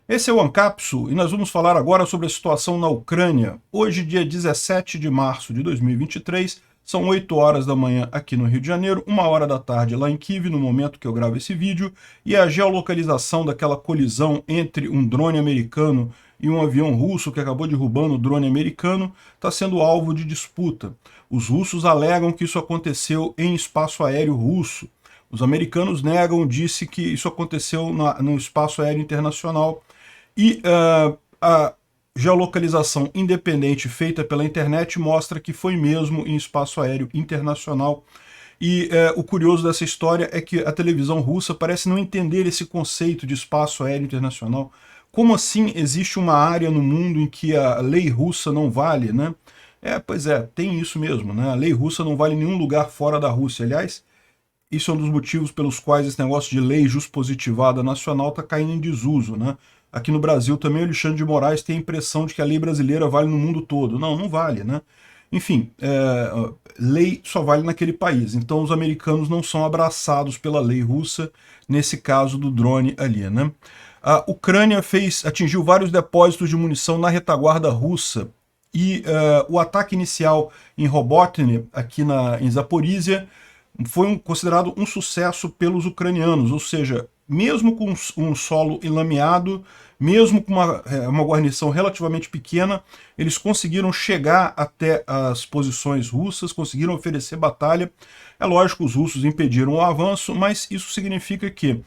Esse é o Ancapsu e nós vamos falar agora sobre a situação na Ucrânia. Hoje, dia 17 de março de 2023, são 8 horas da manhã aqui no Rio de Janeiro, 1 hora da tarde lá em Kiev, no momento que eu gravo esse vídeo, e a geolocalização daquela colisão entre um drone americano e um avião russo que acabou derrubando o drone americano está sendo alvo de disputa. Os russos alegam que isso aconteceu em espaço aéreo russo. Os americanos negam, disse que isso aconteceu no espaço aéreo internacional. E a geolocalização independente feita pela internet mostra que foi mesmo em espaço aéreo internacional. E o curioso dessa história é que a televisão russa parece não entender esse conceito de espaço aéreo internacional. Como assim existe uma área no mundo em que a lei russa não vale, né? Pois é, tem isso mesmo, né? A lei russa não vale em nenhum lugar fora da Rússia. Aliás, isso é um dos motivos pelos quais esse negócio de lei juspositivada nacional está caindo em desuso, né? Aqui no Brasil também o Alexandre de Moraes tem a impressão de que a lei brasileira vale no mundo todo. Não, não vale, né? Enfim, lei só vale naquele país. Então os americanos não são abraçados pela lei russa, nesse caso do drone ali, né? A Ucrânia atingiu vários depósitos de munição na retaguarda russa e o ataque inicial em Robotny, aqui em Zaporizhia, foi considerado um sucesso pelos ucranianos, ou seja, mesmo com um solo enlameado, mesmo com uma guarnição relativamente pequena, eles conseguiram chegar até as posições russas, conseguiram oferecer batalha. É lógico, os russos impediram o avanço, mas isso significa que,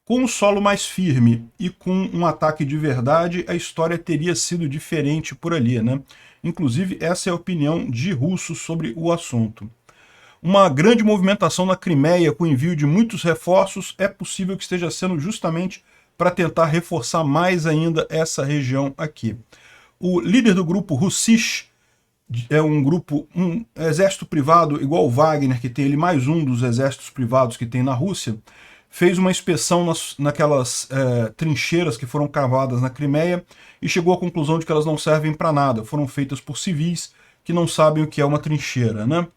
com o solo mais firme e com um ataque de verdade, a história teria sido diferente por ali, né? Inclusive, essa é a opinião de russos sobre o assunto. Uma grande movimentação na Crimeia com envio de muitos reforços é possível que esteja sendo justamente para tentar reforçar mais ainda essa região aqui. O líder do grupo Russisch é um exército privado igual o Wagner, que tem ele mais um dos exércitos privados que tem na Rússia, fez uma inspeção naquelas trincheiras que foram cavadas na Crimeia e chegou à conclusão de que elas não servem para nada, foram feitas por civis que não sabem o que é uma trincheira, né?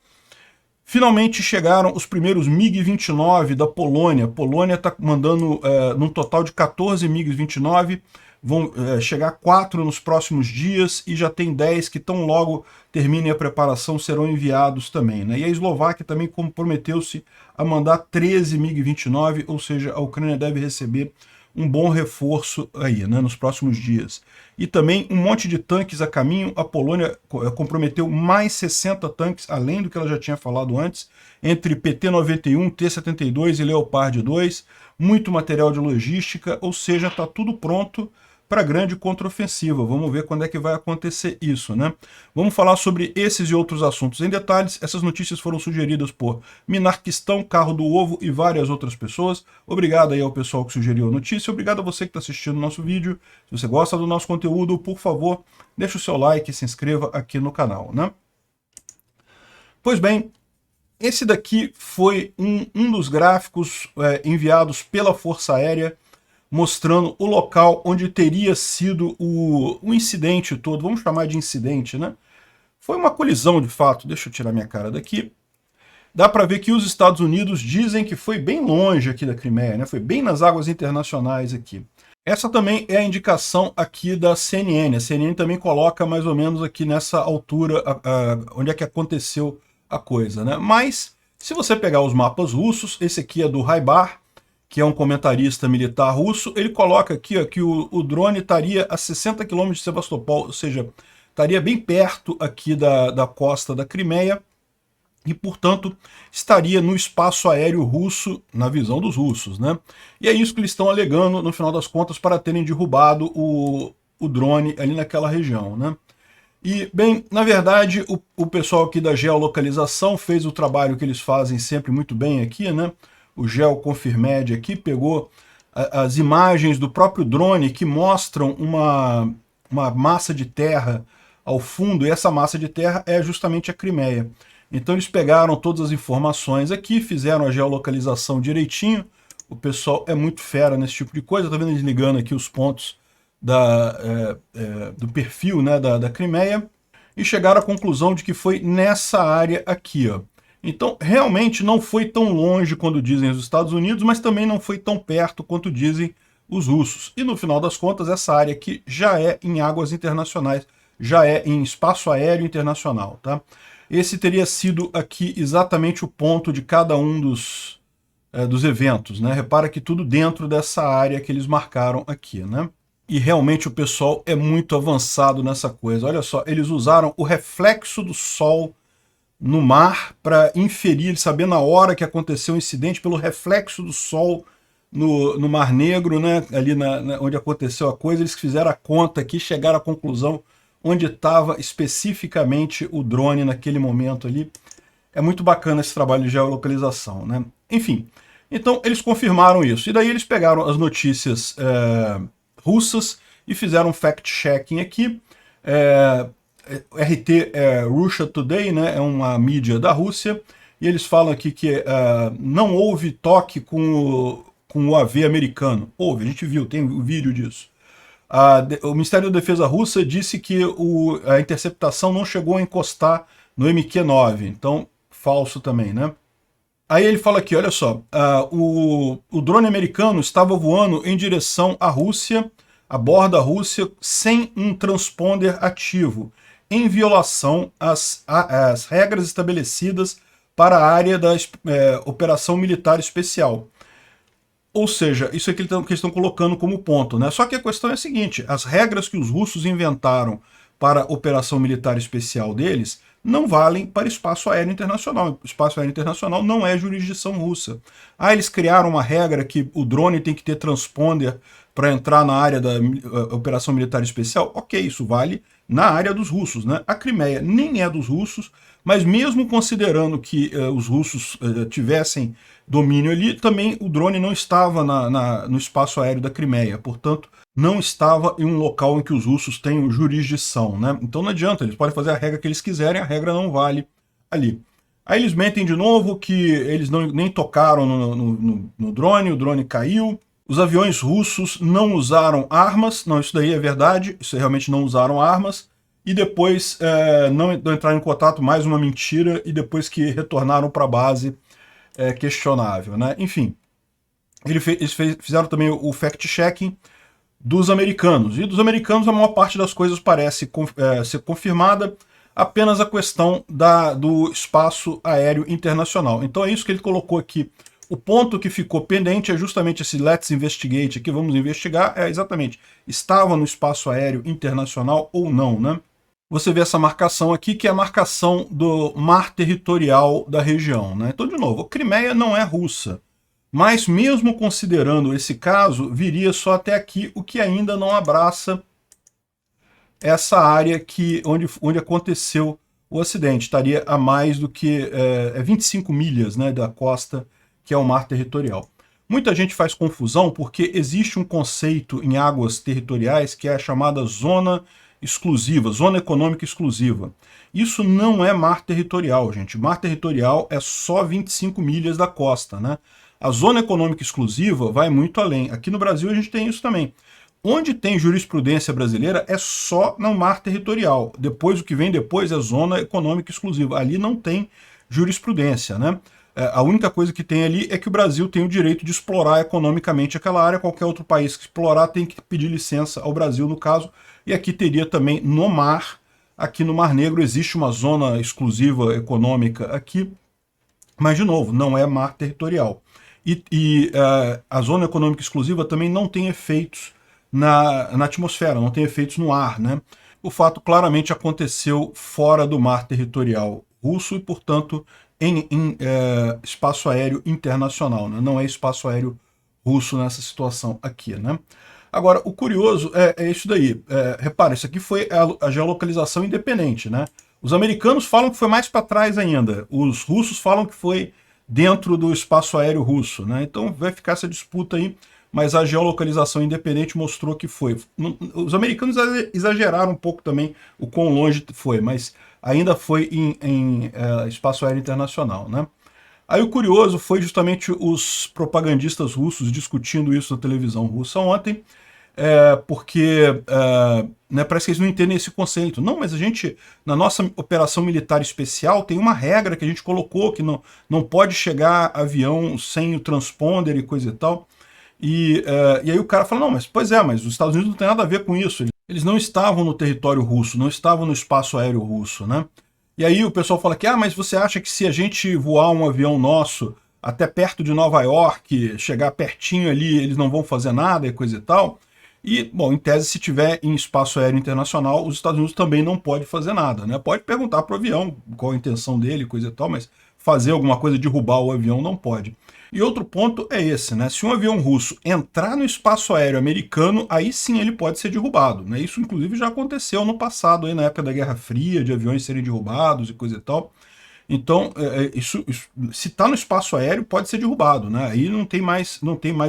Finalmente chegaram os primeiros MiG-29 da Polônia. A Polônia está mandando num total de 14 MiG-29, vão chegar 4 nos próximos dias e já tem 10 que tão logo terminem a preparação serão enviados também, né? E a Eslováquia também comprometeu-se a mandar 13 MiG-29, ou seja, a Ucrânia deve receber um bom reforço aí, né, nos próximos dias. E também um monte de tanques a caminho. A Polônia comprometeu mais 60 tanques, além do que ela já tinha falado antes, entre PT-91, T-72 e Leopard 2, muito material de logística, ou seja, está tudo pronto para a grande contraofensiva. Vamos ver quando é que vai acontecer isso, né? Vamos falar sobre esses e outros assuntos em detalhes. Essas notícias foram sugeridas por Minarquistão, Carro do Ovo e várias outras pessoas. Obrigado aí ao pessoal que sugeriu a notícia. Obrigado a você que está assistindo o nosso vídeo. Se você gosta do nosso conteúdo, por favor, deixe o seu like e se inscreva aqui no canal, né? Pois bem, esse daqui foi um dos gráficos enviados pela Força Aérea, mostrando o local onde teria sido o incidente todo, vamos chamar de incidente, né? Foi uma colisão, de fato. Deixa eu tirar minha cara daqui. Dá para ver que os Estados Unidos dizem que foi bem longe aqui da Crimeia, né? Foi bem nas águas internacionais aqui. Essa também é a indicação aqui da CNN. A CNN também coloca mais ou menos aqui nessa altura onde é que aconteceu a coisa, né? Mas, se você pegar os mapas russos, esse aqui é do Raibar, que é um comentarista militar russo, ele coloca aqui ó, que o drone estaria a 60 km de Sebastopol, ou seja, estaria bem perto aqui da costa da Crimeia, e, portanto, estaria no espaço aéreo russo, na visão dos russos, né? E é isso que eles estão alegando, no final das contas, para terem derrubado o drone ali naquela região, né? E, bem, na verdade, o pessoal aqui da geolocalização fez o trabalho que eles fazem sempre muito bem aqui, né? O GeoConfirmed aqui pegou as imagens do próprio drone que mostram uma massa de terra ao fundo, e essa massa de terra é justamente a Crimeia. Então eles pegaram todas as informações aqui, fizeram a geolocalização direitinho. O pessoal é muito fera nesse tipo de coisa, tá vendo eles ligando aqui os pontos do perfil, né, da Crimeia, e chegaram à conclusão de que foi nessa área aqui, ó. Então, realmente não foi tão longe quando dizem os Estados Unidos, mas também não foi tão perto quanto dizem os russos. E no final das contas, essa área aqui já é em águas internacionais, já é em espaço aéreo internacional, tá? Esse teria sido aqui exatamente o ponto de cada um dos eventos, né? Repara que tudo dentro dessa área que eles marcaram aqui, né? E realmente o pessoal é muito avançado nessa coisa. Olha só, eles usaram o reflexo do Sol no mar para inferir, saber na hora que aconteceu o incidente pelo reflexo do Sol no Mar Negro, né? Ali onde aconteceu a coisa, eles fizeram a conta aqui, chegaram à conclusão onde estava especificamente o drone naquele momento ali. É muito bacana esse trabalho de geolocalização, né? Enfim, então eles confirmaram isso. E daí eles pegaram as notícias russas e fizeram um fact-checking aqui. RT Russia Today, né, é uma mídia da Rússia, e eles falam aqui que não houve toque com o AV americano. Houve, a gente viu, tem o vídeo disso. O Ministério da Defesa russa disse que a interceptação não chegou a encostar no MQ-9, então falso também, né? Aí ele fala aqui, olha só, o drone americano estava voando em direção à Rússia, a bordo da Rússia, sem um transponder ativo, em violação às regras estabelecidas para a área da operação militar especial. Ou seja, isso é que eles estão colocando como ponto, né? Só que a questão é a seguinte, as regras que os russos inventaram para a operação militar especial deles não valem para espaço aéreo internacional. O espaço aéreo internacional não é jurisdição russa. Eles criaram uma regra que o drone tem que ter transponder para entrar na área da operação militar especial. Ok, isso vale na área dos russos, né? A Crimeia nem é dos russos, mas mesmo considerando que os russos tivessem domínio ali, também o drone não estava no espaço aéreo da Crimeia, portanto, não estava em um local em que os russos tenham jurisdição, né? Então não adianta, eles podem fazer a regra que eles quiserem, a regra não vale ali. Aí eles mentem de novo que eles nem tocaram no drone, o drone caiu. Os aviões russos não usaram armas, não, isso daí é verdade, isso realmente não usaram armas. E depois não entraram em contato, mais uma mentira, e depois que retornaram para a base, questionável, né? Enfim, eles fizeram também o fact-checking dos americanos. E dos americanos a maior parte das coisas parece ser confirmada, apenas a questão do espaço aéreo internacional. Então é isso que ele colocou aqui. O ponto que ficou pendente é justamente esse Let's Investigate, que vamos investigar, é exatamente, estava no espaço aéreo internacional ou não, né? Você vê essa marcação aqui, que é a marcação do mar territorial da região, né? Então, de novo, a Crimeia não é russa, mas mesmo considerando esse caso, viria só até aqui, o que ainda não abraça essa área onde aconteceu o acidente. Estaria a mais do que 25 milhas, né, da costa, que é o mar territorial. Muita gente faz confusão porque existe um conceito em águas territoriais que é a chamada zona exclusiva, zona econômica exclusiva. Isso não é mar territorial, gente. Mar territorial é só 25 milhas da costa, né? A zona econômica exclusiva vai muito além. Aqui no Brasil a gente tem isso também. Onde tem jurisprudência brasileira é só no mar territorial. Depois, o que vem depois é zona econômica exclusiva. Ali não tem jurisprudência, né? A única coisa que tem ali é que o Brasil tem o direito de explorar economicamente aquela área. Qualquer outro país que explorar tem que pedir licença ao Brasil, no caso. E aqui teria também no mar, aqui no Mar Negro existe uma zona exclusiva econômica aqui, mas de novo, não é mar territorial. E a zona econômica exclusiva também não tem efeitos na atmosfera, não tem efeitos no ar, né? O fato claramente aconteceu fora do mar territorial russo e, portanto, em espaço aéreo internacional, né? Não é espaço aéreo russo nessa situação aqui, né? Agora, o curioso é isso daí. Repara, isso aqui foi a geolocalização independente, né? Os americanos falam que foi mais para trás ainda. Os russos falam que foi dentro do espaço aéreo russo, né? Então vai ficar essa disputa aí, mas a geolocalização independente mostrou que foi. Os americanos exageraram um pouco também o quão longe foi, mas ainda foi em espaço aéreo internacional, né? Aí o curioso foi justamente os propagandistas russos discutindo isso na televisão russa ontem, porque né, parece que eles não entendem esse conceito. Não, mas a gente, na nossa operação militar especial, tem uma regra que a gente colocou, que não pode chegar avião sem o transponder e coisa e tal. E aí o cara fala, não, mas pois é, mas os Estados Unidos não tem nada a ver com isso. Eles não estavam no território russo, não estavam no espaço aéreo russo, né? E aí o pessoal fala que, mas você acha que se a gente voar um avião nosso até perto de Nova York, chegar pertinho ali, eles não vão fazer nada e coisa e tal? E, bom, em tese, se tiver em espaço aéreo internacional, os Estados Unidos também não pode fazer nada, né? Pode perguntar para o avião qual a intenção dele, coisa e tal, mas fazer alguma coisa, derrubar o avião, não pode. E outro ponto é esse, né? Se um avião russo entrar no espaço aéreo americano, aí sim ele pode ser derrubado, né? Isso, inclusive, já aconteceu no passado, aí, na época da Guerra Fria, de aviões serem derrubados e coisa e tal. Então, se está no espaço aéreo, pode ser derrubado, né? Aí não tem mais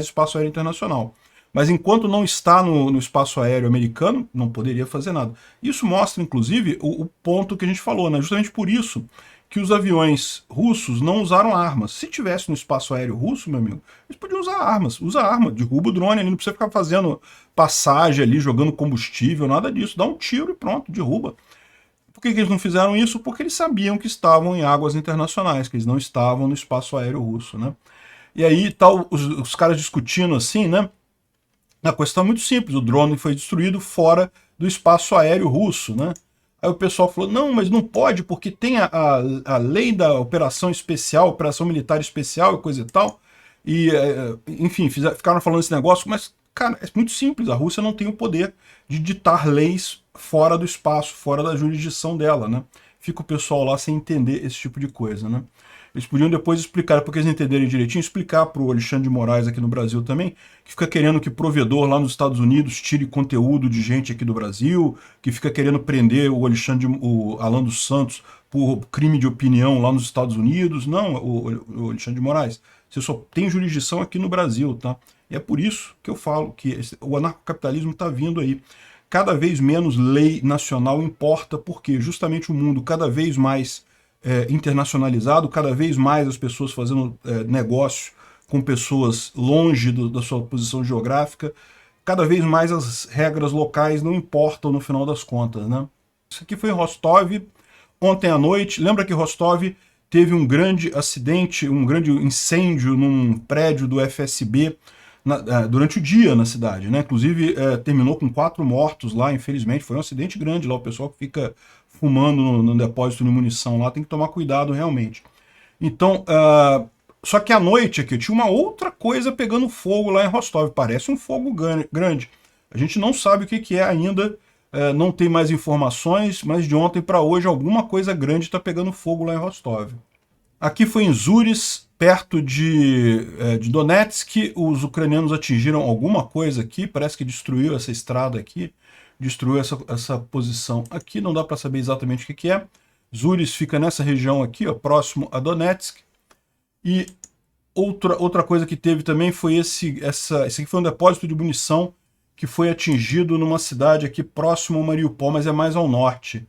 espaço aéreo internacional. Mas enquanto não está no espaço aéreo americano, não poderia fazer nada. Isso mostra, inclusive, o ponto que a gente falou, né? Justamente por isso que os aviões russos não usaram armas. Se tivesse no espaço aéreo russo, meu amigo, eles podiam usar armas. Usa arma, derruba o drone, ele não precisa ficar fazendo passagem ali, jogando combustível, nada disso. Dá um tiro e pronto, derruba. Por que eles não fizeram isso? Porque eles sabiam que estavam em águas internacionais, que eles não estavam no espaço aéreo russo, né? E aí tá os caras discutindo assim, né? A questão é muito simples, o drone foi destruído fora do espaço aéreo russo, né? Aí o pessoal falou, não, mas não pode, porque tem a lei da operação especial, operação militar especial e coisa e tal. E, enfim, ficaram falando esse negócio, mas, cara, é muito simples, a Rússia não tem o poder de ditar leis fora do espaço, fora da jurisdição dela, né? Fica o pessoal lá sem entender esse tipo de coisa, né? Eles podiam depois explicar, porque eles entenderem direitinho, explicar para o Alexandre de Moraes aqui no Brasil também, que fica querendo que provedor lá nos Estados Unidos tire conteúdo de gente aqui do Brasil, que fica querendo prender o Alan dos Santos por crime de opinião lá nos Estados Unidos. Não, o Alexandre de Moraes, você só tem jurisdição aqui no Brasil, tá? E é por isso que eu falo que o anarcocapitalismo está vindo aí. Cada vez menos lei nacional importa, porque justamente o mundo cada vez mais internacionalizado, cada vez mais as pessoas fazendo negócio com pessoas longe da sua posição geográfica, cada vez mais as regras locais não importam no final das contas, né? Isso aqui foi em Rostov, ontem à noite. Lembra que Rostov teve um grande acidente, um grande incêndio num prédio do FSB durante o dia na cidade, né? Inclusive terminou com 4 mortos lá, infelizmente. Foi um acidente grande lá, o pessoal que fica fumando no depósito de munição lá tem que tomar cuidado realmente. Então, só que à noite aqui tinha uma outra coisa pegando fogo lá em Rostov. Parece um fogo grande. A gente não sabe o que é ainda, não tem mais informações, mas de ontem para hoje alguma coisa grande está pegando fogo lá em Rostov. Aqui foi em Zures, perto de Donetsk. Os ucranianos atingiram alguma coisa aqui, parece que destruiu essa estrada aqui, destruiu essa posição aqui, não dá para saber exatamente o que é. Zures fica nessa região aqui, ó, próximo a Donetsk. E outra coisa que teve também foi esse aqui foi um depósito de munição que foi atingido numa cidade aqui próximo a Mariupol, mas é mais ao norte.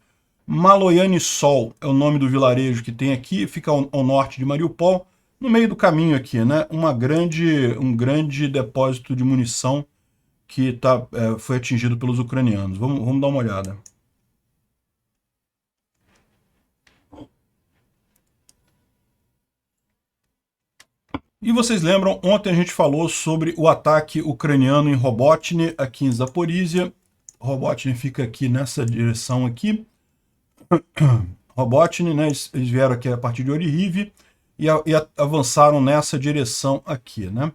Maloyane Sol é o nome do vilarejo que tem aqui, fica ao norte de Mariupol, no meio do caminho aqui, né? Um grande depósito de munição que foi atingido pelos ucranianos. Vamos dar uma olhada. E vocês lembram, ontem a gente falou sobre o ataque ucraniano em Robotny, aqui em Zaporizhia. Robotny fica aqui nessa direção aqui. Robotny, né, eles vieram aqui a partir de Orihiv e avançaram nessa direção aqui, né?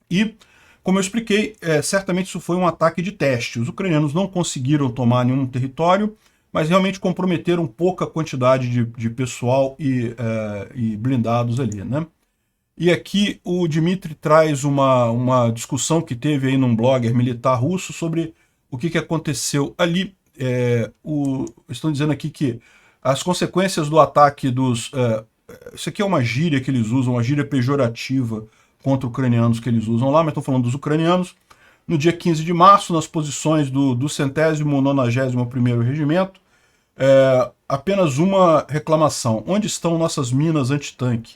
E, como eu expliquei, certamente isso foi um ataque de teste. Os ucranianos não conseguiram tomar nenhum território, mas realmente comprometeram pouca quantidade de pessoal e blindados ali, né? E aqui o Dmitry traz uma discussão que teve aí num blogger militar russo sobre o que aconteceu ali. Estão dizendo aqui que as consequências do ataque isso aqui é uma gíria que eles usam, uma gíria pejorativa contra ucranianos que eles usam lá, mas estão falando dos ucranianos. No dia 15 de março, nas posições do 191º Regimento, apenas uma reclamação. Onde estão nossas minas antitanque?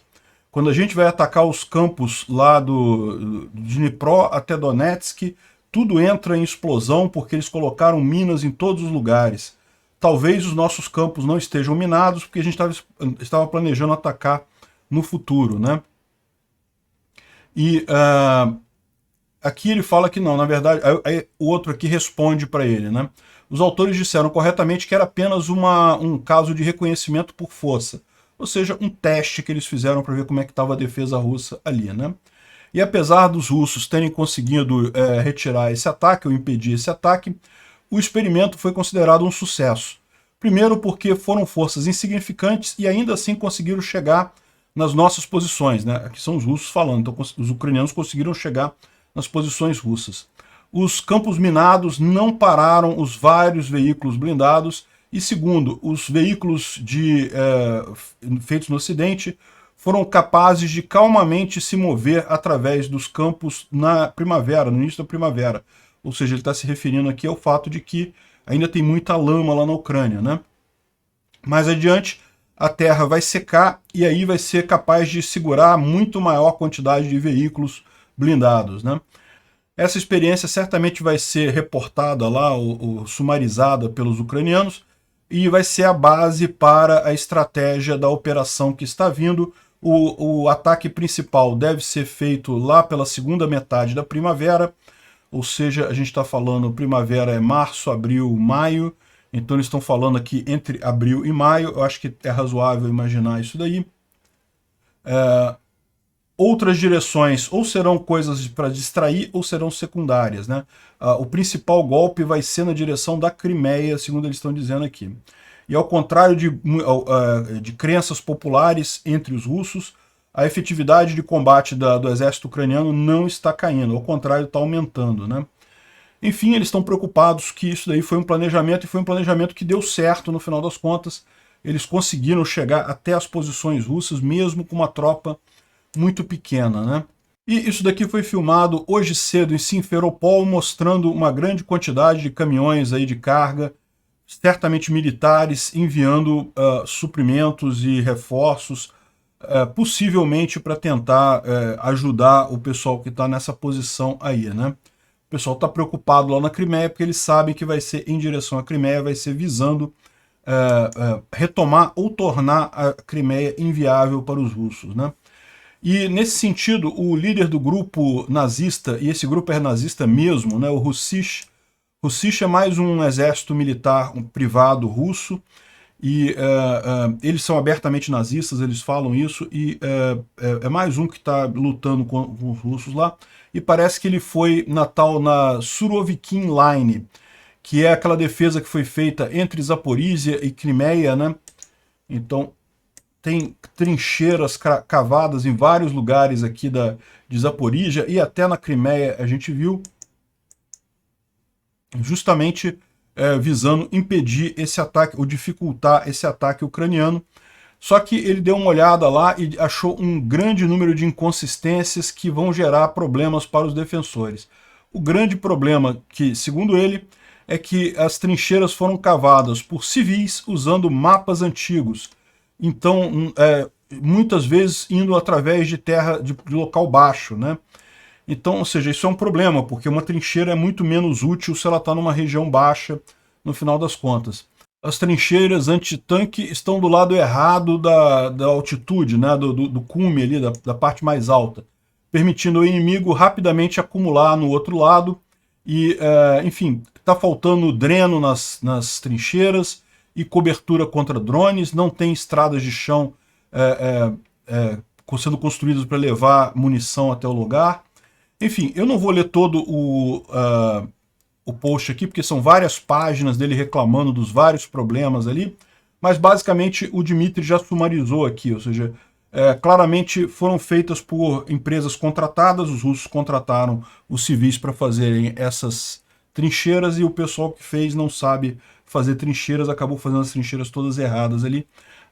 Quando a gente vai atacar os campos lá do Dnipro até Donetsk, tudo entra em explosão porque eles colocaram minas em todos os lugares. Talvez os nossos campos não estejam minados porque a gente estava planejando atacar no futuro, né? E aqui ele fala que não, na verdade, aí o outro aqui responde para ele, né? Os autores disseram corretamente que era apenas um caso de reconhecimento por força, ou seja, um teste que eles fizeram para ver como é que estava a defesa russa ali, né? E apesar dos russos terem conseguido retirar esse ataque, ou impedir esse ataque, o experimento foi considerado um sucesso. Primeiro porque foram forças insignificantes e ainda assim conseguiram chegar nas nossas posições, né? Aqui são os russos falando, então os ucranianos conseguiram chegar nas posições russas. Os campos minados não pararam os vários veículos blindados e, segundo, os veículos feitos no Ocidente foram capazes de calmamente se mover através dos campos na primavera, no início da primavera. Ou seja, ele está se referindo aqui ao fato de que ainda tem muita lama lá na Ucrânia, né? Mais adiante, a terra vai secar e aí vai ser capaz de segurar muito maior quantidade de veículos blindados, né? Essa experiência certamente vai ser reportada lá, ou sumarizada pelos ucranianos, e vai ser a base para a estratégia da operação que está vindo. O ataque principal deve ser feito lá pela segunda metade da primavera, ou seja, a gente está falando primavera é março, abril, maio, então eles estão falando aqui entre abril e maio, eu acho que é razoável imaginar isso daí. Outras direções ou serão coisas para distrair ou serão secundárias, né? O principal golpe vai ser na direção da Crimeia, segundo eles estão dizendo aqui. E ao contrário de crenças populares entre os russos, a efetividade de combate do exército ucraniano não está caindo, ao contrário, está aumentando, né? Enfim, eles estão preocupados que isso daí foi um planejamento, e foi um planejamento que deu certo no final das contas. Eles conseguiram chegar até as posições russas, mesmo com uma tropa muito pequena, né? E isso daqui foi filmado hoje cedo em Simferopol, mostrando uma grande quantidade de caminhões aí de carga, certamente militares, enviando suprimentos e reforços, possivelmente para tentar ajudar o pessoal que está nessa posição aí, né? O pessoal está preocupado lá na Crimeia, porque eles sabem que vai ser em direção à Crimeia, vai ser visando retomar ou tornar a Crimeia inviável para os russos, né? E, nesse sentido, o líder do grupo nazista, e esse grupo é nazista mesmo, né, o Russich é mais um exército militar privado russo, e eles são abertamente nazistas, eles falam isso, e é mais um que está lutando com os russos lá, e parece que ele foi na Surovikin Line, que é aquela defesa que foi feita entre Zaporizhia e Crimeia, né? Então, tem trincheiras cavadas em vários lugares aqui de Zaporizhia, e até na Crimeia a gente viu, justamente visando impedir esse ataque, ou dificultar esse ataque ucraniano. Só que ele deu uma olhada lá e achou um grande número de inconsistências que vão gerar problemas para os defensores. O grande problema que, segundo ele, é que as trincheiras foram cavadas por civis usando mapas antigos. Então, muitas vezes indo através de terra de local baixo, né? Então, ou seja, isso é um problema, porque uma trincheira é muito menos útil se ela está numa região baixa, no final das contas. As trincheiras anti-tanque estão do lado errado da altitude, né? do cume ali, da parte mais alta, permitindo ao inimigo rapidamente acumular no outro lado. E, enfim, está faltando dreno nas trincheiras, e cobertura contra drones, não tem estradas de chão sendo construídas para levar munição até o lugar. Enfim, eu não vou ler todo o post aqui, porque são várias páginas dele reclamando dos vários problemas ali, mas basicamente o Dmitry já sumarizou aqui, ou seja, claramente foram feitas por empresas contratadas, os russos contrataram os civis para fazerem essas trincheiras, e o pessoal que fez não sabe fazer trincheiras, acabou fazendo as trincheiras todas erradas ali.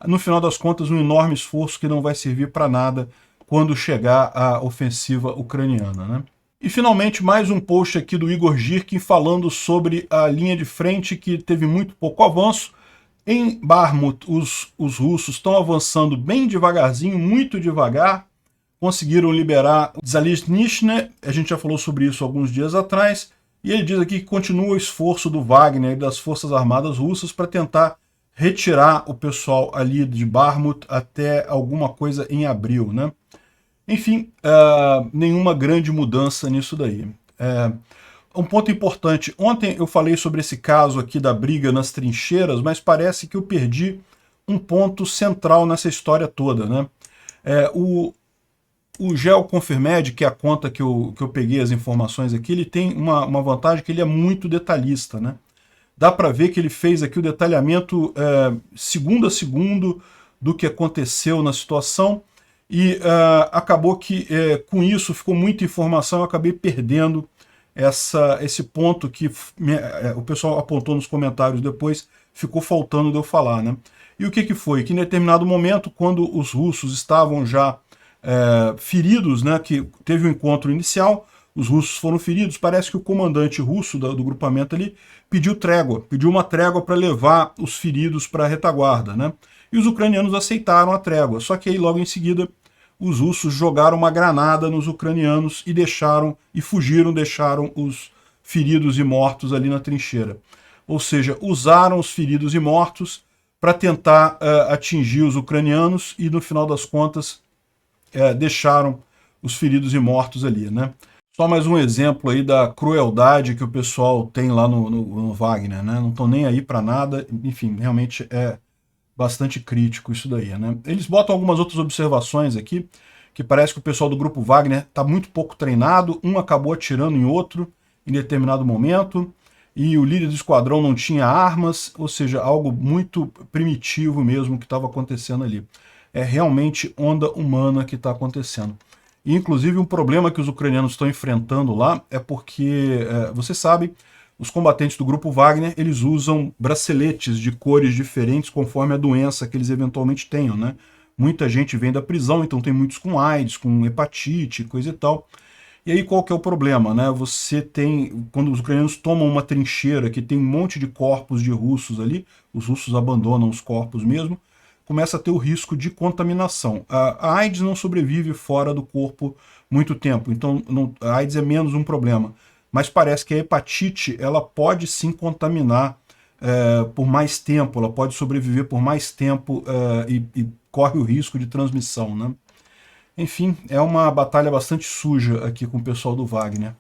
No final das contas, um enorme esforço que não vai servir para nada quando chegar a ofensiva ucraniana, né? E finalmente mais um post aqui do Igor Girkin falando sobre a linha de frente, que teve muito pouco avanço. Em Bakhmut, os russos estão avançando bem devagarzinho, muito devagar. Conseguiram liberar Zaliznychne, a gente já falou sobre isso alguns dias atrás. E ele diz aqui que continua o esforço do Wagner e das Forças Armadas Russas para tentar retirar o pessoal ali de Bakhmut até alguma coisa em abril, né? Enfim, nenhuma grande mudança nisso daí. Um ponto importante, ontem eu falei sobre esse caso aqui da briga nas trincheiras, mas parece que eu perdi um ponto central nessa história toda, né? O GeoConfirmed, que é a conta que eu peguei as informações aqui, ele tem uma vantagem que ele é muito detalhista, né? Dá para ver que ele fez aqui o detalhamento segundo a segundo do que aconteceu na situação e acabou que com isso ficou muita informação, eu acabei perdendo esse ponto que o pessoal apontou nos comentários depois, ficou faltando de eu falar, né? E o que foi? Que em determinado momento, quando os russos estavam já feridos, né, que teve um encontro inicial, os russos foram feridos, parece que o comandante russo do grupamento ali pediu uma trégua para levar os feridos para a retaguarda, né? E os ucranianos aceitaram a trégua, só que aí logo em seguida os russos jogaram uma granada nos ucranianos e fugiram, deixaram os feridos e mortos ali na trincheira. Ou seja, usaram os feridos e mortos para tentar atingir os ucranianos e no final das contas deixaram os feridos e mortos ali, né? Só mais um exemplo aí da crueldade que o pessoal tem lá no Wagner, né? Não estão nem aí para nada, enfim, realmente é bastante crítico isso daí, né? Eles botam algumas outras observações aqui, que parece que o pessoal do grupo Wagner está muito pouco treinado, um acabou atirando em outro em determinado momento, e o líder do esquadrão não tinha armas, ou seja, algo muito primitivo mesmo que estava acontecendo ali. É realmente onda humana que está acontecendo. E, inclusive, um problema que os ucranianos estão enfrentando lá é porque, você sabe, os combatentes do grupo Wagner, eles usam braceletes de cores diferentes conforme a doença que eles eventualmente tenham, né? Muita gente vem da prisão, então tem muitos com AIDS, com hepatite, coisa e tal. E aí qual que é o problema, né? Você tem, quando os ucranianos tomam uma trincheira que tem um monte de corpos de russos ali, os russos abandonam os corpos mesmo, começa a ter o risco de contaminação. A AIDS não sobrevive fora do corpo muito tempo, então a AIDS é menos um problema. Mas parece que a hepatite ela pode sim contaminar por mais tempo, ela pode sobreviver por mais tempo e corre o risco de transmissão, né? Enfim, é uma batalha bastante suja aqui com o pessoal do Wagner.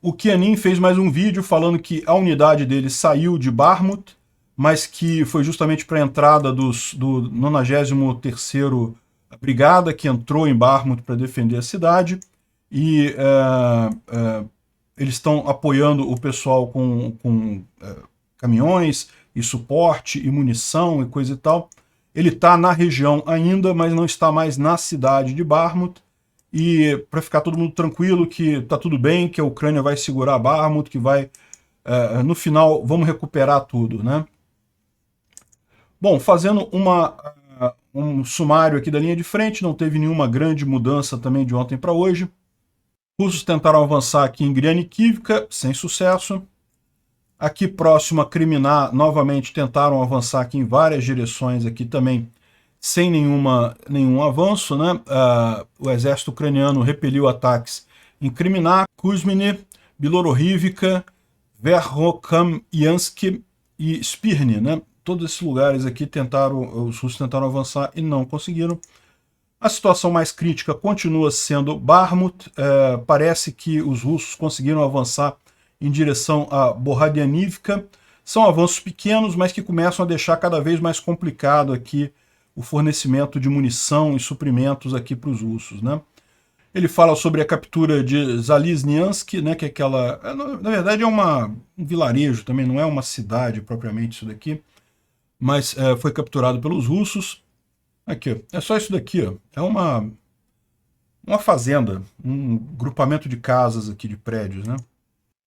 O Kianin fez mais um vídeo falando que a unidade dele saiu de Bakhmut, mas que foi justamente para a entrada do 93º Brigada, que entrou em Bakhmut para defender a cidade, e eles estão apoiando o pessoal com caminhões e suporte e munição e coisa e tal. Ele está na região ainda, mas não está mais na cidade de Bakhmut, e para ficar todo mundo tranquilo que está tudo bem, que a Ucrânia vai segurar Bakhmut, que vai, no final, vamos recuperar tudo, né? Bom, fazendo um sumário aqui da linha de frente, não teve nenhuma grande mudança também de ontem para hoje. Os russos tentaram avançar aqui em Grianikivka, sem sucesso. Aqui próximo a Kriminá, novamente tentaram avançar aqui em várias direções aqui também, sem nenhum avanço, né? O exército ucraniano repeliu ataques em Kriminá, Kuzmine, Bilororivka, Verkhoyansk e Spirny, né? Todos esses lugares aqui os russos tentaram avançar e não conseguiram. A situação mais crítica continua sendo Bakhmut. Parece que os russos conseguiram avançar em direção a Bohadianivka. São avanços pequenos, mas que começam a deixar cada vez mais complicado aqui o fornecimento de munição e suprimentos aqui para os russos, né? Ele fala sobre a captura de Zalizniansk, né, que é aquela... Na verdade é um vilarejo também, não é uma cidade propriamente isso daqui, mas foi capturado pelos russos. Aqui, ó, é só isso daqui, ó. É uma fazenda, um grupamento de casas aqui, de prédios, né?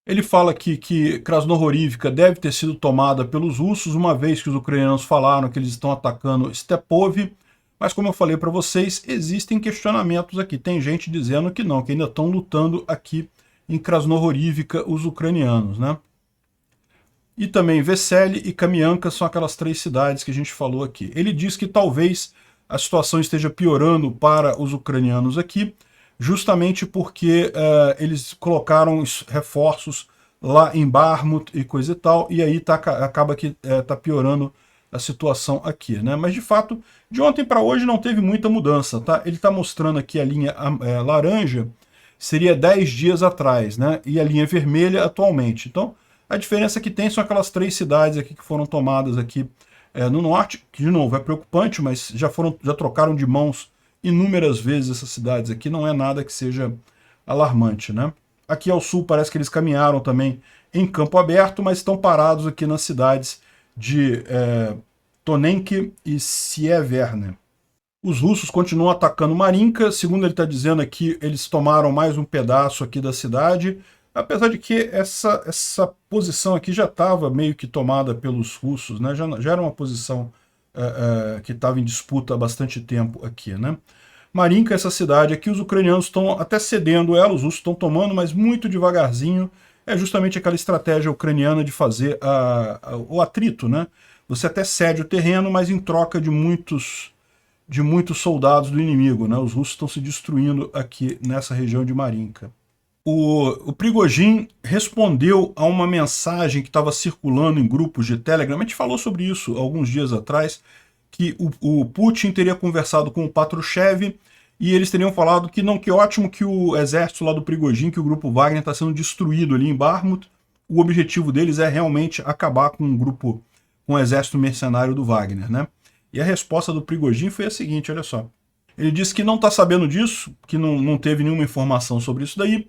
Ele fala aqui que Krasnohorivka deve ter sido tomada pelos russos, uma vez que os ucranianos falaram que eles estão atacando Stepov, mas como eu falei para vocês, existem questionamentos aqui. Tem gente dizendo que não, que ainda estão lutando aqui em Krasnohorivka os ucranianos, né? E também Vesely e Kamianka são aquelas 3 cidades que a gente falou aqui. Ele diz que talvez a situação esteja piorando para os ucranianos aqui, justamente porque eles colocaram reforços lá em Bakhmut e coisa e tal, e aí acaba que está piorando a situação aqui, né? Mas de fato, de ontem para hoje não teve muita mudança, tá? Ele está mostrando aqui a linha laranja, seria 10 dias atrás, né? E a linha vermelha atualmente. Então, a diferença que tem são aquelas 3 cidades aqui que foram tomadas aqui no norte, que de novo é preocupante, mas já trocaram de mãos inúmeras vezes essas cidades aqui, não é nada que seja alarmante, né? Aqui ao sul parece que eles caminharam também em campo aberto, mas estão parados aqui nas cidades de Tonenque e Sieverne. Os russos continuam atacando Marinka, segundo ele está dizendo aqui, eles tomaram mais um pedaço aqui da cidade, apesar de que essa posição aqui já estava meio que tomada pelos russos, né? Já era uma posição que estava em disputa há bastante tempo aqui, né? Marinka, essa cidade aqui, os ucranianos estão até cedendo ela, os russos estão tomando, mas muito devagarzinho. É justamente aquela estratégia ucraniana de fazer o atrito, né? Você até cede o terreno, mas em troca de muitos soldados do inimigo, né? Os russos estão se destruindo aqui nessa região de Marinka. O Prigozhin respondeu a uma mensagem que estava circulando em grupos de Telegram, a gente falou sobre isso alguns dias atrás, que o Putin teria conversado com o Patrushev e eles teriam falado que não, que ótimo que o exército lá do Prigozhin, que o grupo Wagner está sendo destruído ali em Bakhmut, o objetivo deles é realmente acabar com com o exército mercenário do Wagner, né? E a resposta do Prigozhin foi a seguinte, olha só. Ele disse que não está sabendo disso, que não teve nenhuma informação sobre isso daí,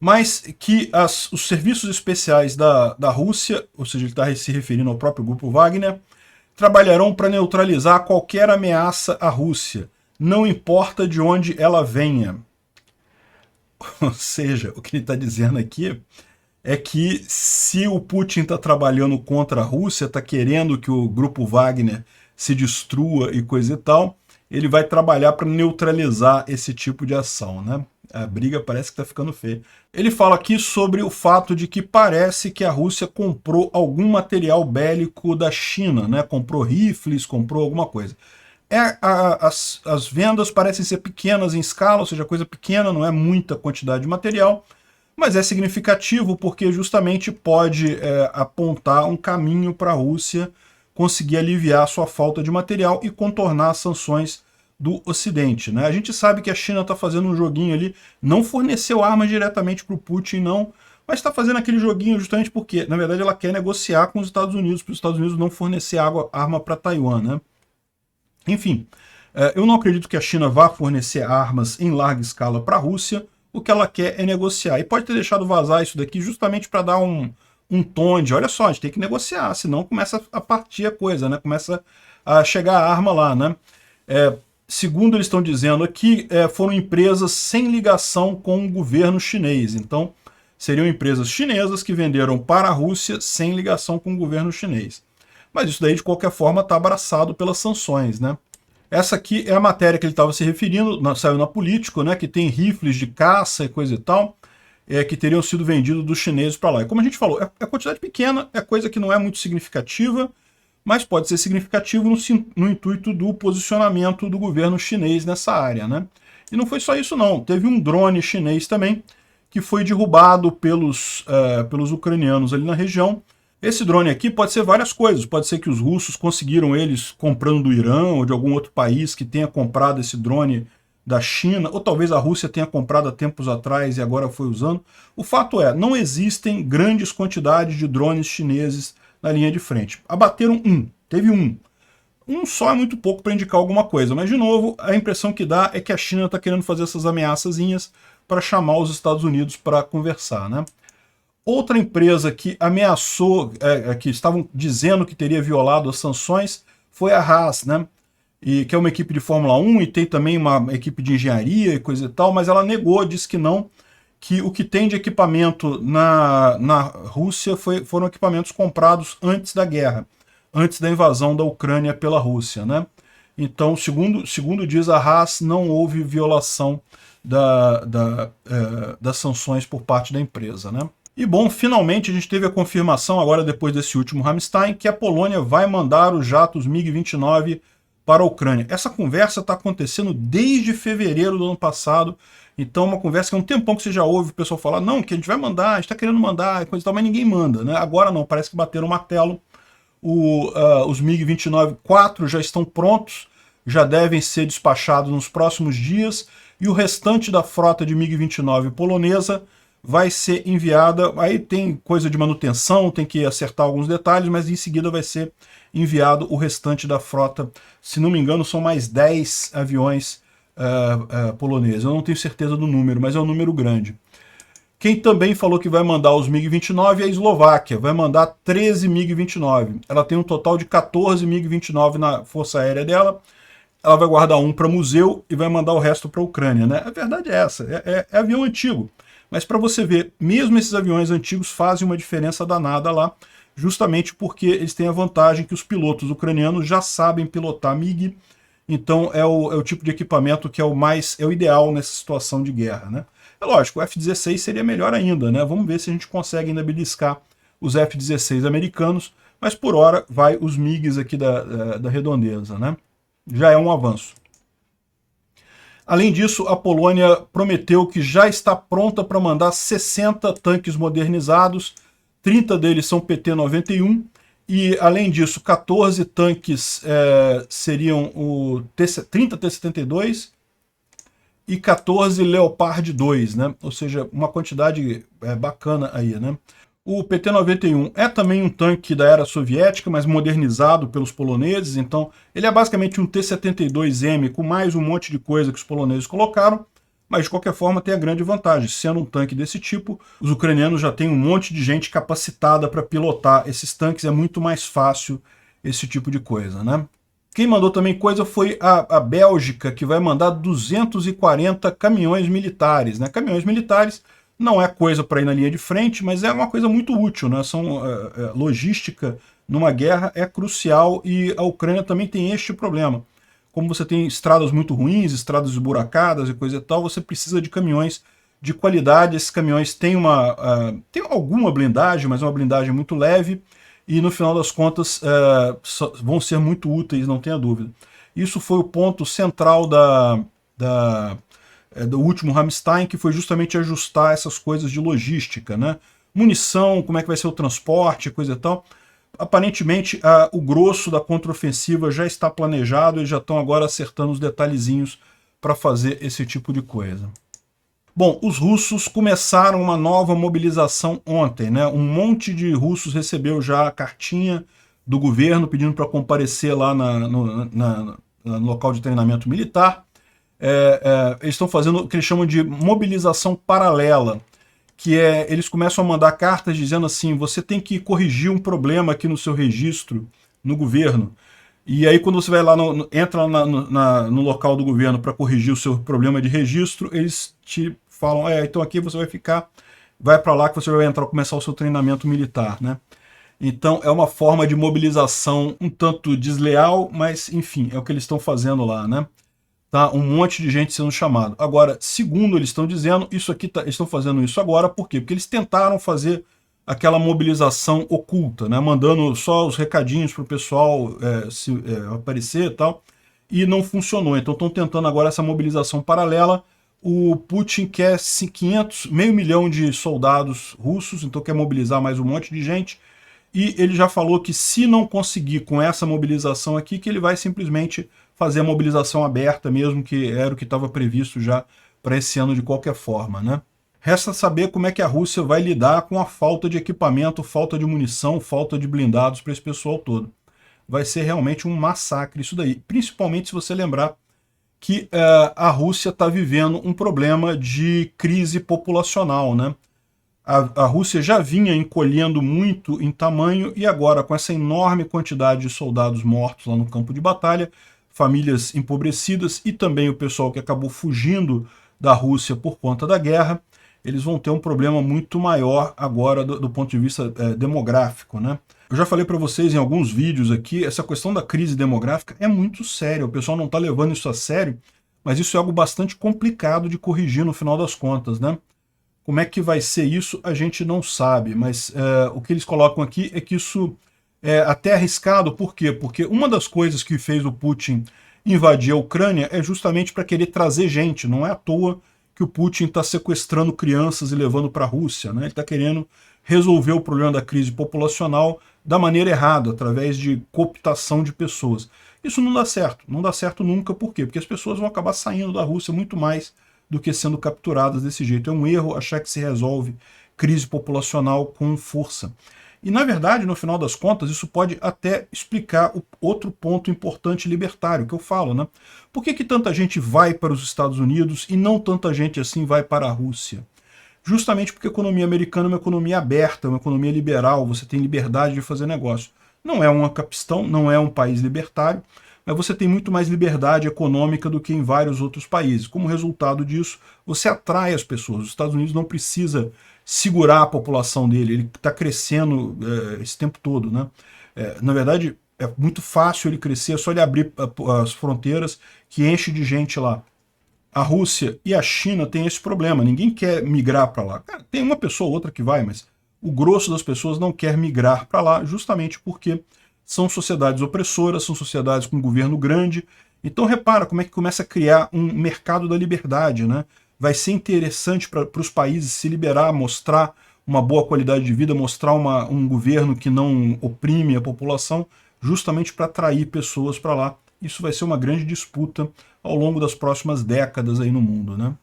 mas que os serviços especiais da Rússia, ou seja, ele está se referindo ao próprio grupo Wagner, trabalharão para neutralizar qualquer ameaça à Rússia, não importa de onde ela venha. Ou seja, o que ele está dizendo aqui é que se o Putin está trabalhando contra a Rússia, está querendo que o grupo Wagner se destrua e coisa e tal, ele vai trabalhar para neutralizar esse tipo de ação, né? A briga parece que está ficando feia. Ele fala aqui sobre o fato de que parece que a Rússia comprou algum material bélico da China, né? Comprou rifles, comprou alguma coisa. As vendas parecem ser pequenas em escala, ou seja, coisa pequena, não é muita quantidade de material, mas é significativo porque justamente pode apontar um caminho para a Rússia conseguir aliviar sua falta de material e contornar as sanções do Ocidente, né? A gente sabe que a China está fazendo um joguinho ali, não forneceu armas diretamente para o Putin, não, mas está fazendo aquele joguinho justamente porque, na verdade, ela quer negociar com os Estados Unidos, para os Estados Unidos não fornecer arma para Taiwan, né? Enfim, eu não acredito que a China vá fornecer armas em larga escala para a Rússia, o que ela quer é negociar. E pode ter deixado vazar isso daqui justamente para dar um tom de, olha só, a gente tem que negociar, senão começa a partir a coisa, né? Começa a chegar a arma lá, né? Segundo eles estão dizendo aqui, foram empresas sem ligação com o governo chinês. Então, seriam empresas chinesas que venderam para a Rússia sem ligação com o governo chinês. Mas isso daí, de qualquer forma, está abraçado pelas sanções, né? Essa aqui é a matéria que ele estava se referindo, saiu na Político, né? Que tem rifles de caça e coisa e tal, que teriam sido vendidos dos chineses para lá. E como a gente falou, é quantidade pequena, é coisa que não é muito significativa, mas pode ser significativo no intuito do posicionamento do governo chinês nessa área, né? E não foi só isso não, teve um drone chinês também, que foi derrubado pelos ucranianos ali na região. Esse drone aqui pode ser várias coisas, pode ser que os russos conseguiram eles comprando do Irã ou de algum outro país que tenha comprado esse drone da China, ou talvez a Rússia tenha comprado há tempos atrás e agora foi usando. O fato é, não existem grandes quantidades de drones chineses na linha de frente. Abateram teve um. Um só é muito pouco para indicar alguma coisa, mas de novo, a impressão que dá é que a China está querendo fazer essas ameaçazinhas para chamar os Estados Unidos para conversar, né? Outra empresa que ameaçou, que estavam dizendo que teria violado as sanções, foi a Haas, né? E que é uma equipe de Fórmula 1 e tem também uma equipe de engenharia e coisa e tal, mas ela negou, disse que não, que o que tem de equipamento na Rússia foram equipamentos comprados antes da guerra, antes da invasão da Ucrânia pela Rússia, né? Então, segundo diz a Haas, não houve violação das sanções por parte da empresa, né? E bom, finalmente a gente teve a confirmação agora depois desse último Ramstein que a Polônia vai mandar os jatos MiG-29 para a Ucrânia. Essa conversa está acontecendo desde fevereiro do ano passado, então uma conversa que é um tempão que você já ouve o pessoal falar, não, que a gente vai mandar, a gente está querendo mandar, coisa e tal, mas ninguém manda, né? Agora não, parece que bateram o martelo, os MiG-29 4 já estão prontos, já devem ser despachados nos próximos dias, e o restante da frota de MiG-29 polonesa vai ser enviada, aí tem coisa de manutenção, tem que acertar alguns detalhes, mas em seguida vai ser enviado o restante da frota. Se não me engano, são mais 10 aviões poloneses. Eu não tenho certeza do número, mas é um número grande. Quem também falou que vai mandar os MiG-29 é a Eslováquia, vai mandar 13 MiG-29. Ela tem um total de 14 MiG-29 na Força Aérea dela. Ela vai guardar um para museu e vai mandar o resto para a Ucrânia, né? A verdade é essa, é avião antigo. Mas para você ver, mesmo esses aviões antigos fazem uma diferença danada lá, justamente porque eles têm a vantagem que os pilotos ucranianos já sabem pilotar MiG, então é o tipo de equipamento que é o ideal nessa situação de guerra, né? É lógico, o F-16 seria melhor ainda, né? Vamos ver se a gente consegue ainda beliscar os F-16 americanos, mas por hora vai os MiGs aqui da redondeza, né? Já é um avanço. Além disso, a Polônia prometeu que já está pronta para mandar 60 tanques modernizados, 30 deles são PT-91, e além disso, 14 tanques seriam o 30 T-72 e 14 Leopard 2, né? Ou seja, uma quantidade bacana aí, né? O PT-91 é também um tanque da era soviética, mas modernizado pelos poloneses, então ele é basicamente um T-72M com mais um monte de coisa que os poloneses colocaram, mas de qualquer forma tem a grande vantagem, sendo um tanque desse tipo, os ucranianos já têm um monte de gente capacitada para pilotar esses tanques, é muito mais fácil esse tipo de coisa, né? Quem mandou também coisa foi a Bélgica, que vai mandar 240 caminhões militares, né? Caminhões militares não é coisa para ir na linha de frente, mas é uma coisa muito útil, né? Logística numa guerra é crucial e a Ucrânia também tem este problema. Como você tem estradas muito ruins, estradas esburacadas e coisa e tal, você precisa de caminhões de qualidade. Esses caminhões têm tem alguma blindagem, mas é uma blindagem muito leve e no final das contas vão ser muito úteis, não tenha dúvida. Isso foi o ponto central do último Ramstein, que foi justamente ajustar essas coisas de logística, né? Munição, como é que vai ser o transporte, coisa e tal. Aparentemente, o grosso da contraofensiva já está planejado e já estão agora acertando os detalhezinhos para fazer esse tipo de coisa. Bom, os russos começaram uma nova mobilização ontem, né? Um monte de russos recebeu já a cartinha do governo pedindo para comparecer lá no local de treinamento militar. Eles estão fazendo o que eles chamam de mobilização paralela, que eles começam a mandar cartas dizendo assim, você tem que corrigir um problema aqui no seu registro no governo. E aí quando você vai lá, entra no local do governo para corrigir o seu problema de registro, eles te falam, então aqui você vai para lá que você vai começar o seu treinamento militar, né? Então é uma forma de mobilização um tanto desleal, mas enfim, é o que eles estão fazendo lá, né? Tá, um monte de gente sendo chamado. Agora, segundo eles estão dizendo, eles estão fazendo isso agora, por quê? Porque eles tentaram fazer aquela mobilização oculta, né? Mandando só os recadinhos para o pessoal aparecer e tal, e não funcionou. Então estão tentando agora essa mobilização paralela. O Putin quer 500, meio milhão de soldados russos, então quer mobilizar mais um monte de gente, e ele já falou que se não conseguir com essa mobilização aqui, que ele vai simplesmente fazer a mobilização aberta mesmo, que era o que estava previsto já para esse ano de qualquer forma, né? Resta saber como é que a Rússia vai lidar com a falta de equipamento, falta de munição, falta de blindados para esse pessoal todo. Vai ser realmente um massacre isso daí, principalmente se você lembrar que a Rússia está vivendo um problema de crise populacional, né? A Rússia já vinha encolhendo muito em tamanho e agora com essa enorme quantidade de soldados mortos lá no campo de batalha, famílias empobrecidas e também o pessoal que acabou fugindo da Rússia por conta da guerra, eles vão ter um problema muito maior agora do ponto de vista demográfico, né? Eu já falei para vocês em alguns vídeos aqui, essa questão da crise demográfica é muito séria, o pessoal não está levando isso a sério, mas isso é algo bastante complicado de corrigir no final das contas, né? Como é que vai ser isso, a gente não sabe, mas o que eles colocam aqui é que isso é até arriscado, por quê? Porque uma das coisas que fez o Putin invadir a Ucrânia é justamente para querer trazer gente, não é à toa que o Putin está sequestrando crianças e levando para a Rússia, né? Ele está querendo resolver o problema da crise populacional da maneira errada, através de cooptação de pessoas. Isso não dá certo nunca, por quê? Porque as pessoas vão acabar saindo da Rússia muito mais do que sendo capturadas desse jeito. É um erro achar que se resolve crise populacional com força. E, na verdade, no final das contas, isso pode até explicar o outro ponto importante libertário que eu falo, né? Por que tanta gente vai para os Estados Unidos e não tanta gente assim vai para a Rússia? Justamente porque a economia americana é uma economia aberta, uma economia liberal, você tem liberdade de fazer negócio. Não é uma capistão, não é um país libertário, mas você tem muito mais liberdade econômica do que em vários outros países. Como resultado disso, você atrai as pessoas. Os Estados Unidos não precisa segurar a população dele, ele está crescendo esse tempo todo, né? Na verdade, é muito fácil ele crescer, é só ele abrir as fronteiras que enche de gente lá. A Rússia e a China têm esse problema, ninguém quer migrar para lá. Cara, tem uma pessoa ou outra que vai, mas o grosso das pessoas não quer migrar para lá, justamente porque são sociedades opressoras, são sociedades com um governo grande. Então repara como é que começa a criar um mercado da liberdade, né? Vai ser interessante para os países se liberar, mostrar uma boa qualidade de vida, mostrar um governo que não oprime a população, justamente para atrair pessoas para lá. Isso vai ser uma grande disputa ao longo das próximas décadas aí no mundo, né?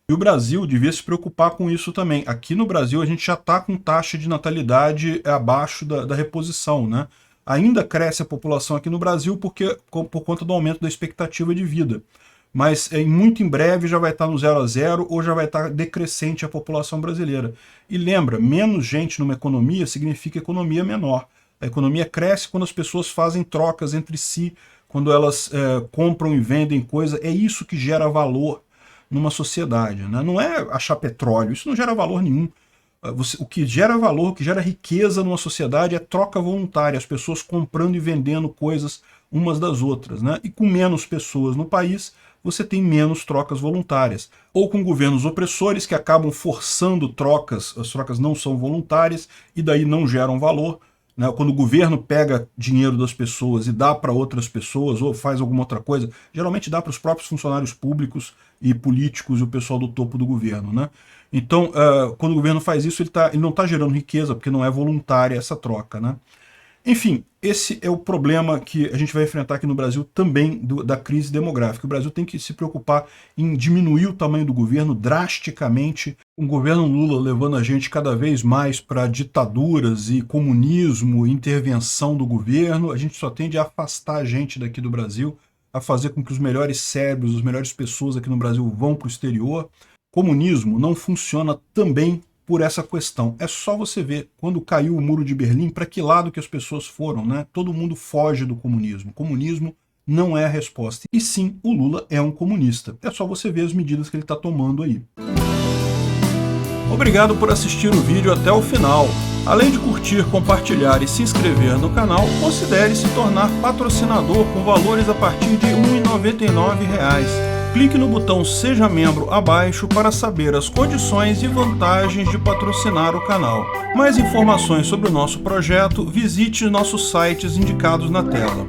E o Brasil devia se preocupar com isso também. Aqui no Brasil a gente já está com taxa de natalidade abaixo da reposição, né? Ainda cresce a população aqui no Brasil por conta do aumento da expectativa de vida. Mas muito em breve já vai estar no 0 a 0 ou já vai estar decrescente a população brasileira. E lembra, menos gente numa economia significa economia menor. A economia cresce quando as pessoas fazem trocas entre si, quando elas compram e vendem coisa. É isso que gera valor numa sociedade, né? Não é achar petróleo, isso não gera valor nenhum. O que gera valor, o que gera riqueza numa sociedade é troca voluntária, as pessoas comprando e vendendo coisas umas das outras, né? E com menos pessoas no país, você tem menos trocas voluntárias. Ou com governos opressores que acabam forçando trocas, as trocas não são voluntárias e daí não geram valor, né? Quando o governo pega dinheiro das pessoas e dá para outras pessoas ou faz alguma outra coisa, geralmente dá para os próprios funcionários públicos e políticos e o pessoal do topo do governo, né? Então, quando o governo faz isso, ele não está gerando riqueza, porque não é voluntária essa troca, né? Enfim, esse é o problema que a gente vai enfrentar aqui no Brasil também da crise demográfica. O Brasil tem que se preocupar em diminuir o tamanho do governo drasticamente. O governo Lula levando a gente cada vez mais para ditaduras e comunismo, intervenção do governo. A gente só tende a afastar a gente daqui do Brasil, a fazer com que os melhores cérebros, as melhores pessoas aqui no Brasil vão para o exterior. Comunismo não funciona também por essa questão. É só você ver, quando caiu o Muro de Berlim, para que lado que as pessoas foram, né? Todo mundo foge do comunismo. Comunismo não é a resposta. E sim, o Lula é um comunista. É só você ver as medidas que ele está tomando aí. Obrigado por assistir o vídeo até o final. Além de curtir, compartilhar e se inscrever no canal, considere se tornar patrocinador com valores a partir de R$ 1,99. Clique no botão Seja Membro abaixo para saber as condições e vantagens de patrocinar o canal. Mais informações sobre o nosso projeto, visite nossos sites indicados na tela.